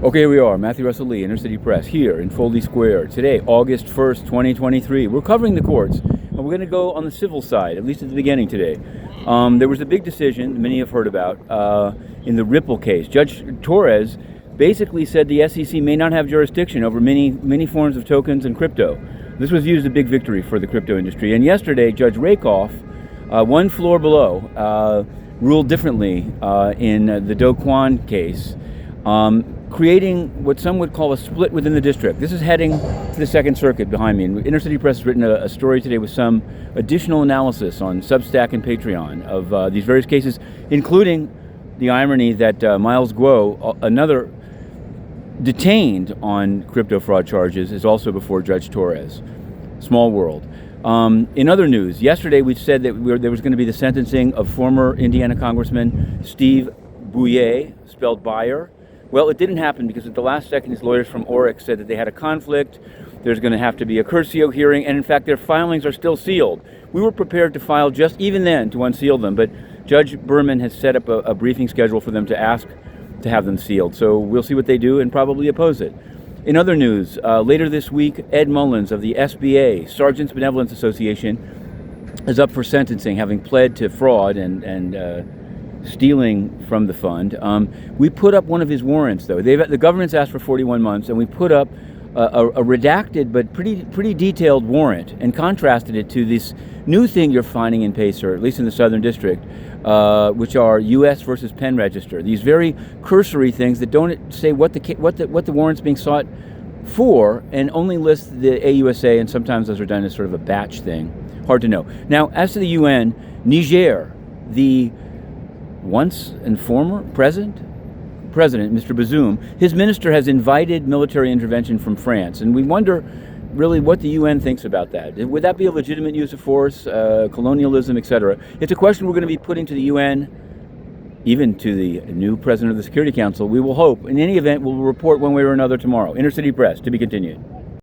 Okay, here we are, Matthew Russell Lee, Inner City Press, here in Foldy Square. Today, August 1st, 2023. We're covering the courts, and we're going to go on the civil side, at least at the beginning today. There was a big decision, many have heard about, in the Ripple case. Judge Torres basically said the SEC may not have jurisdiction over many forms of tokens and crypto. This was viewed as a big victory for the crypto industry. And yesterday, Judge Rakoff, one floor below, ruled differently in the Do Kwon case, creating what some would call a split within the district. This is heading to the Second Circuit behind me. And Inner City Press has written a story today with some additional analysis on Substack and Patreon of these various cases, including the irony that Miles Guo, another detained on crypto fraud charges, is also before Judge Torres. Small world. In other news, yesterday we said that there was going to be the sentencing of former Indiana Congressman Steve Bouye, spelled Buyer. Well, it didn't happen because at the last second, his lawyers from Oryx said that they had a conflict. There's going to have to be a cursio hearing, and in fact, their filings are still sealed. We were prepared to file just even then to unseal them, but Judge Berman has set up a briefing schedule for them to ask to have them sealed. So we'll see what they do and probably oppose it. In other news, later this week, Ed Mullins of the SBA, Sergeants Benevolence Association, is up for sentencing, having pled to fraud and stealing from the fund. We put up one of his warrants, though. The government's asked for 41 months, and we put up a redacted but pretty detailed warrant and contrasted it to this new thing you're finding in Pacer, at least in the Southern District, which are U.S. versus Penn Register. These very cursory things that don't say what the warrant's being sought for, and only list the AUSA, and sometimes those are done as sort of a batch thing. Hard to know. Now, as to the UN, Niger, the once and former president, Mr. Bazoum, his minister has invited military intervention from France, and we wonder really what the UN thinks about that. Would that be a legitimate use of force, colonialism, etc.? It's a question we're going to be putting to the UN, even to the new president of the Security Council. We will hope. In any event, we'll report one way or another tomorrow. Inner City Press, to be continued.